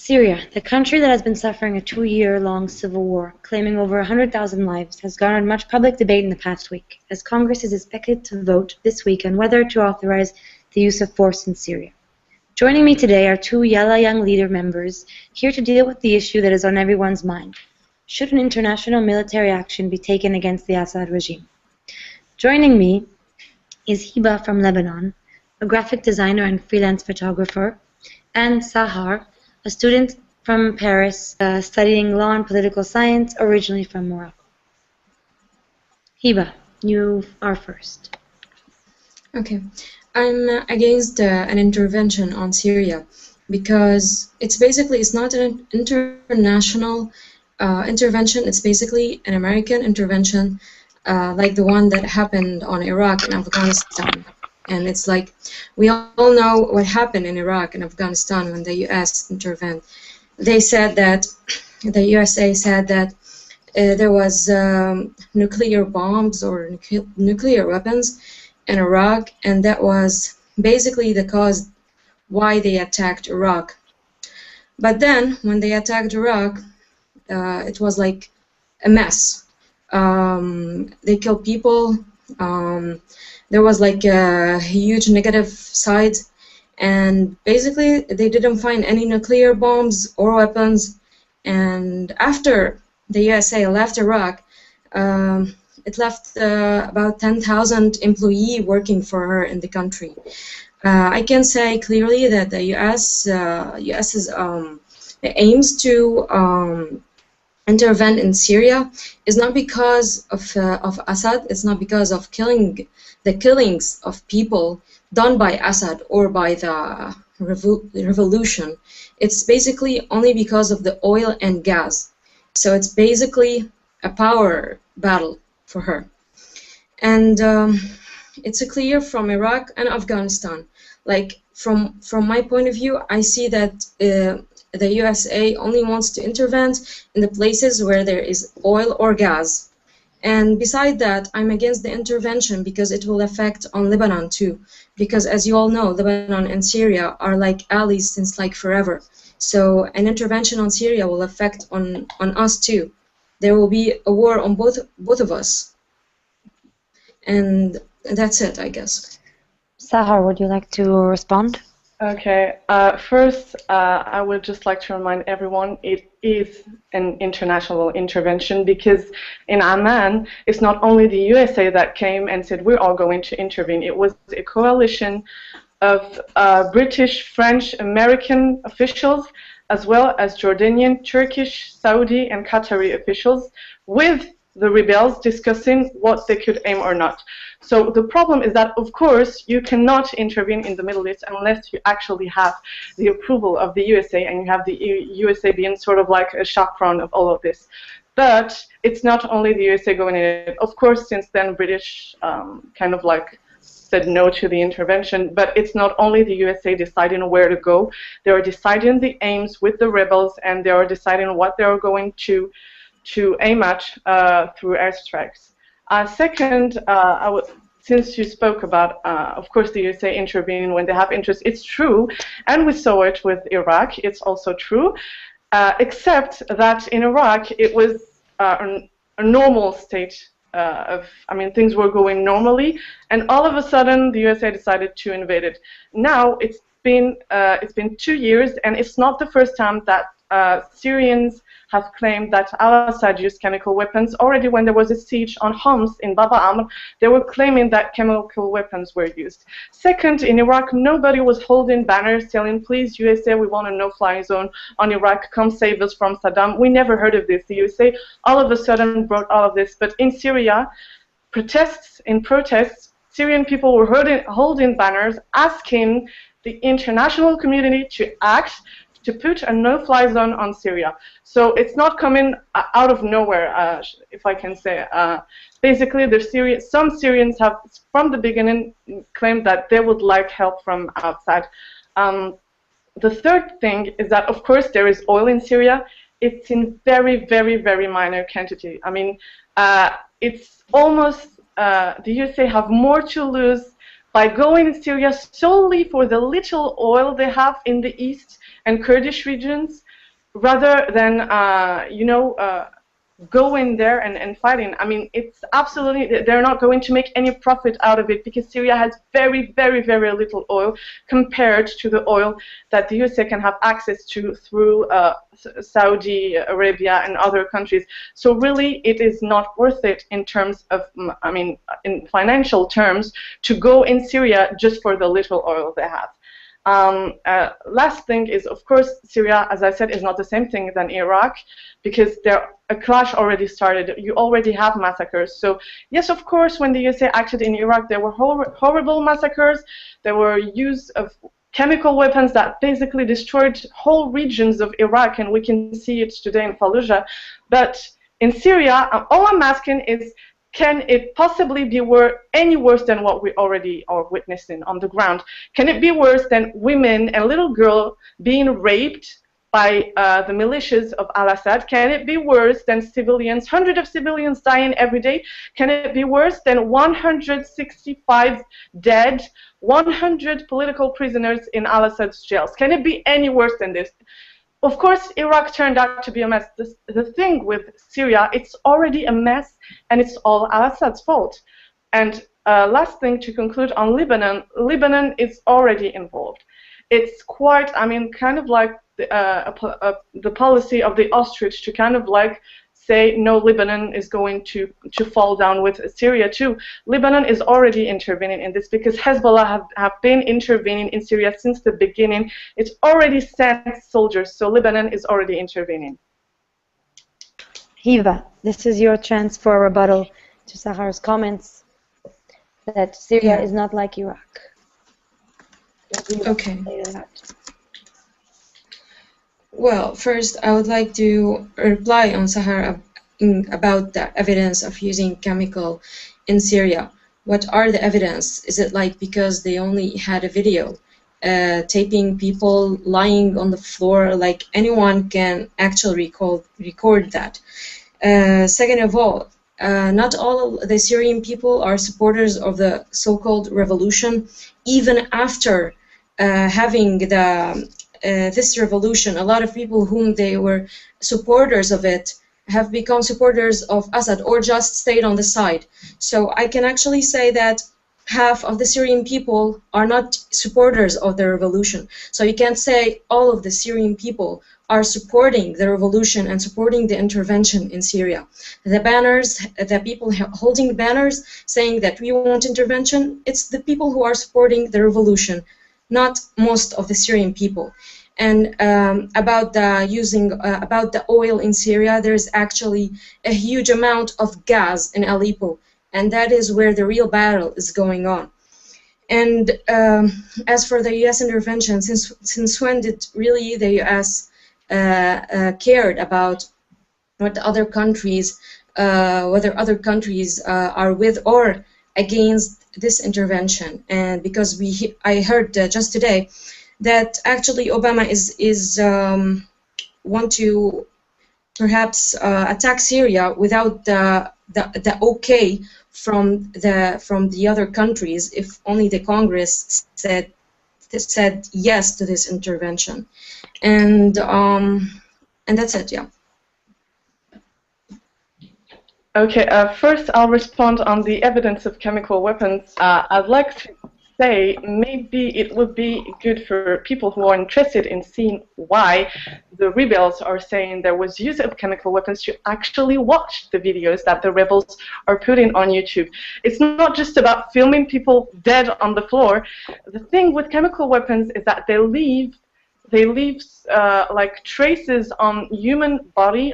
Syria, the country that has been suffering a 2-year-long civil war, claiming over 100,000 lives, has garnered much public debate in the past week, as Congress is expected to vote this week on whether to authorize the use of force in Syria. Joining me today are two YaLa Young Leader members here to deal with the issue that is on everyone's mind. Should an international military action be taken against the Assad regime? Joining me is Hiba from Lebanon, a graphic designer and freelance photographer, and Sahar, a student from Paris studying law and political science, originally from Morocco. Hiba, you are first. Okay, I'm against an intervention on Syria because it's not an international intervention. It's basically an American intervention, like the one that happened on Iraq and Afghanistan. And it's like, we all know what happened in Iraq and Afghanistan when the U.S. intervened. They said that, the USA said that there was nuclear bombs or nuclear weapons in Iraq, and that was basically the cause why they attacked Iraq. But then, when they attacked Iraq, it was like a mess. They killed people. There was like a huge negative side, and basically they didn't find any nuclear bombs or weapons. And after the USA left Iraq, it left about 10,000 employees working for her in the country. I can say clearly that the US's aims to intervene in Syria is not because of Assad. It's not because of the killings of people done by Assad or by the revolution. It's basically only because of the oil and gas. So it's basically a power battle for her. And it's clear from Iraq and Afghanistan. Like, from my point of view, I see that the USA only wants to intervene in the places where there is oil or gas. And beside that, I'm against the intervention because it will affect on Lebanon too. Because as you all know, Lebanon and Syria are like allies since like forever. So an intervention on Syria will affect on us too. There will be a war on both of us. And that's it, I guess. Sahar, would you like to respond? Okay, first I would just like to remind everyone it is an international intervention, because in Amman it's not only the USA that came and said we're all going to intervene. It was a coalition of British, French, American officials, as well as Jordanian, Turkish, Saudi and Qatari officials, with the rebels discussing what they could aim or not. So the problem is that, of course, you cannot intervene in the Middle East unless you actually have the approval of the USA, and you have the USA being sort of like a chaperone of all of this. But it's not only the USA going in it. Of course, since then, British kind of like said no to the intervention, but it's not only the USA deciding where to go. They are deciding the aims with the rebels, and they are deciding what they are going to aim at through airstrikes. Second, since you spoke about, of course, the USA intervening when they have interest, it's true, and we saw it with Iraq. It's also true, except that in Iraq it was a normal state things were going normally, and all of a sudden the USA decided to invade it. Now it's been 2 years, and it's not the first time that Syrians have claimed that al-Assad used chemical weapons. Already when there was a siege on Homs in Baba Amr, they were claiming that chemical weapons were used. Second, in Iraq, nobody was holding banners telling, please, USA, we want a no-fly zone on Iraq, come save us from Saddam. We never heard of this. The USA all of a sudden brought all of this. But in Syria, protests, Syrian people were holding banners asking the international community to act, to put a no-fly zone on Syria. So it's not coming out of nowhere, if I can say. Basically, some Syrians have, from the beginning, claimed that they would like help from outside. The third thing is that, of course, there is oil in Syria. It's in very, very, very minor quantity. I mean, it's almost, the USA have more to lose by going in Syria solely for the little oil they have in the east and Kurdish regions rather than go in there and fighting. I mean, it's absolutely, they're not going to make any profit out of it because Syria has very, very, very little oil compared to the oil that the USA can have access to through Saudi Arabia and other countries. So really, it is not worth it in terms of, I mean, in financial terms, to go in Syria just for the little oil they have. Last thing is, of course, Syria, as I said, is not the same thing than Iraq, because a clash already started. You already have massacres. So yes, of course, when the USA acted in Iraq, there were horrible massacres. There were use of chemical weapons that basically destroyed whole regions of Iraq, and we can see it today in Fallujah. But in Syria, all I'm asking is, can it possibly be any worse than what we already are witnessing on the ground? Can it be worse than women and little girls being raped by the militias of al-Assad? Can it be worse than civilians, hundreds of civilians dying every day? Can it be worse than 165 dead, 100 political prisoners in al-Assad's jails? Can it be any worse than this? Of course, Iraq turned out to be a mess. The thing with Syria, it's already a mess, and it's all al-Assad's fault. And last thing to conclude on Lebanon, Lebanon is already involved. It's quite, I mean, kind of like the policy of the ostrich to kind of like say, no, Lebanon is going to fall down with Syria too. Lebanon is already intervening in this because Hezbollah have been intervening in Syria since the beginning. It's already sent soldiers, so Lebanon is already intervening. Hiba, this is your chance for a rebuttal to Sahar's comments that Syria is not like Iraq. Okay. Well, first, I would like to reply on Sahar about the evidence of using chemical in Syria. What are the evidence? Is it like because they only had a video taping people lying on the floor? Like anyone can actually record that. Second of all, not all the Syrian people are supporters of the so-called revolution. Even after having this revolution, a lot of people whom they were supporters of it have become supporters of Assad or just stayed on the side. So I can actually say that half of the Syrian people are not supporters of the revolution. So you can't say all of the Syrian people are supporting the revolution and supporting the intervention in Syria. The banners, the people holding banners saying that we want intervention, it's the people who are supporting the revolution, not most of the Syrian people. And about the oil in Syria, there is actually a huge amount of gas in Aleppo, and that is where the real battle is going on. And as for the U.S. intervention, since when did really the U.S. Cared about what other countries, whether other countries are with or against this intervention? And because I heard just today that actually Obama is want to perhaps attack Syria without the okay from the other countries, if only the Congress said yes to this intervention. And that's it. Yeah. Okay. First, I'll respond on the evidence of chemical weapons. I'd like to say maybe it would be good for people who are interested in seeing why the rebels are saying there was use of chemical weapons to actually watch the videos that the rebels are putting on YouTube. It's not just about filming people dead on the floor. The thing with chemical weapons is that they leave like traces on human body,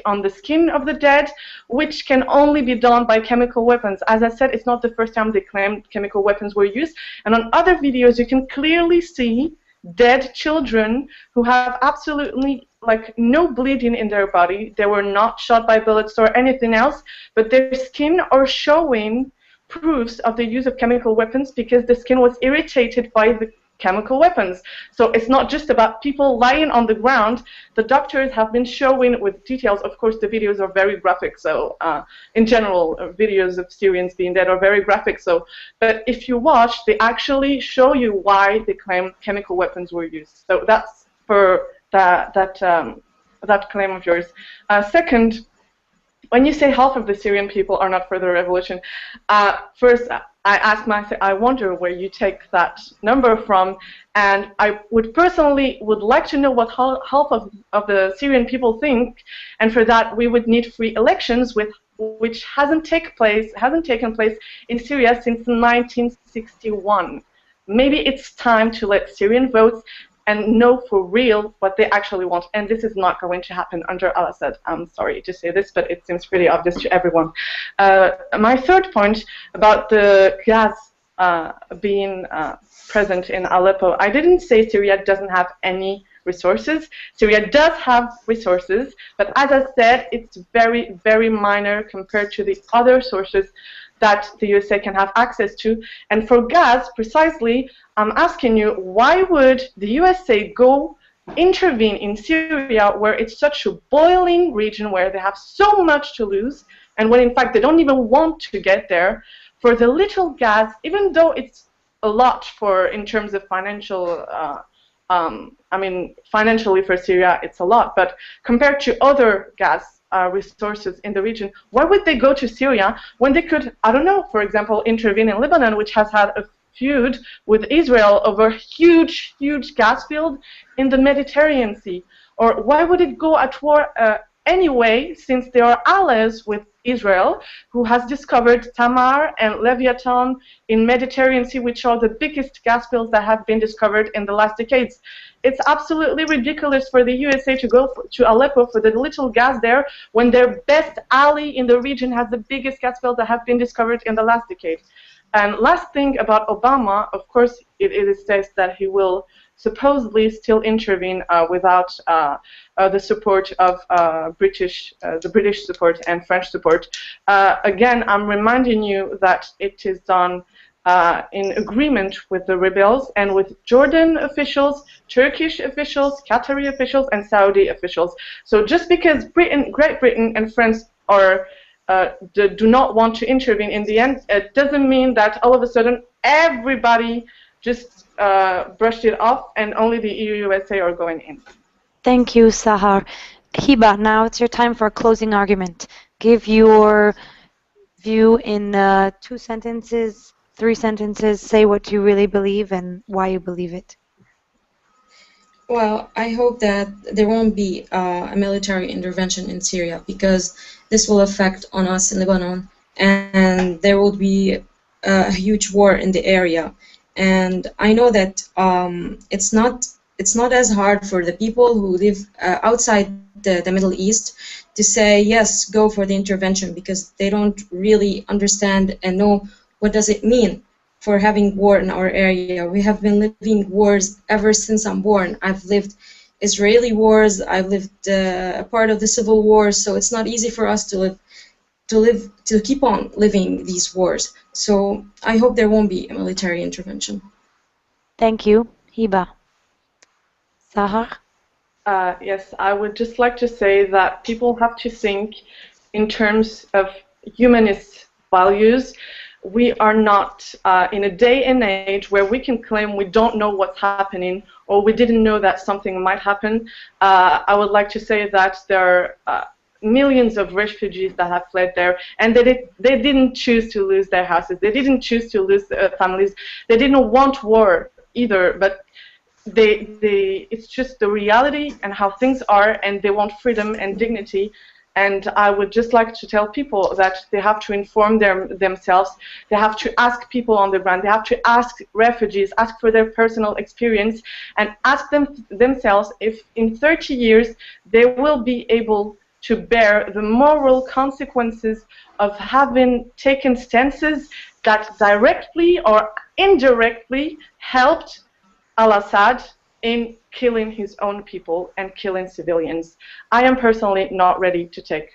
on the skin of the dead, which can only be done by chemical weapons. As I said, it's not the first time they claimed chemical weapons were used. And on other videos, you can clearly see dead children who have absolutely like no bleeding in their body. They were not shot by bullets or anything else, but their skin are showing proofs of the use of chemical weapons because the skin was irritated by the chemical weapons. So it's not just about people lying on the ground. The doctors have been showing with details. Of course, the videos are very graphic. So in general, videos of Syrians being dead are very graphic. So, but if you watch, they actually show you why they claim chemical weapons were used. So that's for that claim of yours. Second, when you say half of the Syrian people are not for the revolution, first I ask myself, I wonder where you take that number from, and I would personally like to know what half of the Syrian people think, and for that we would need free elections, which hasn't taken place in Syria since 1961. Maybe it's time to let Syrian votes and know for real what they actually want. And this is not going to happen under al-Assad. I'm sorry to say this, but it seems pretty obvious to everyone. My third point about the gas being present in Aleppo, I didn't say Syria doesn't have any resources. Syria does have resources, but as I said, it's very, very minor compared to the other sources that the USA can have access to. And for gas, precisely, I'm asking you, why would the USA go intervene in Syria, where it's such a boiling region, where they have so much to lose, and when in fact they don't even want to get there, for the little gas, even though it's a lot in terms of financial, I mean, financially for Syria, it's a lot, but compared to other gas resources in the region, why would they go to Syria when they could, I don't know, for example, intervene in Lebanon, which has had a feud with Israel over huge, huge gas field in the Mediterranean Sea? Or why would it go at war anyway, since they are allies with Israel, who has discovered Tamar and Leviathan in Mediterranean Sea, which are the biggest gas fields that have been discovered in the last decades? It's absolutely ridiculous for the USA to go to Aleppo for the little gas there, when their best ally in the region has the biggest gas fields that have been discovered in the last decade. And last thing about Obama, of course, it says that he will supposedly still intervene without the support of the British support and French support. Again, I'm reminding you that it is done in agreement with the rebels and with Jordan officials, Turkish officials, Qatari officials, and Saudi officials. So just because Great Britain and France are do not want to intervene in the end, it doesn't mean that all of a sudden everybody just brushed it off and only the EU-USA are going in. Thank you, Sahar. Hiba, now it's your time for a closing argument. Give your view in 2 sentences, 3 sentences. Say what you really believe and why you believe it. Well, I hope that there won't be a military intervention in Syria, because this will affect on us in Lebanon, and there will be a huge war in the area. And I know that it's not as hard for the people who live outside the Middle East to say yes, go for the intervention, because they don't really understand and know what does it mean for having war in our area. We have been living wars ever since I'm born. I've lived Israeli wars, I've lived a part of the civil wars, so it's not easy for us to keep on living these wars. So I hope there won't be a military intervention. Thank you. Hiba. Sahar? Yes, I would just like to say that people have to think in terms of humanist values. We are not in a day and age where we can claim we don't know what's happening or we didn't know that something might happen. I would like to say that there are millions of refugees that have fled there, and they didn't choose to lose their houses. They didn't choose to lose families. They didn't want war either, but it's just the reality and how things are, and they want freedom and dignity. And I would just like to tell people that they have to inform themselves. They have to ask people on the ground. They have to ask refugees, ask for their personal experience, and ask themselves if in 30 years they will be able to bear the moral consequences of having taken stances that directly or indirectly helped al-Assad in killing his own people and killing civilians. I am personally not ready to take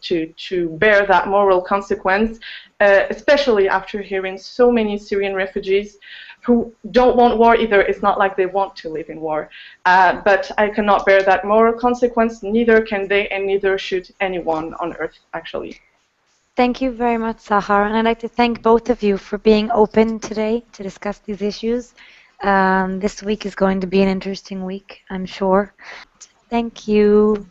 to bear that moral consequence, especially after hearing so many Syrian refugees who don't want war either. It's not like they want to live in war, but I cannot bear that moral consequence. Neither can they, and neither should anyone on earth, actually. Thank you very much, Sahar, and I'd like to thank both of you for being open today to discuss these issues. This week is going to be an interesting week, I'm sure. Thank you.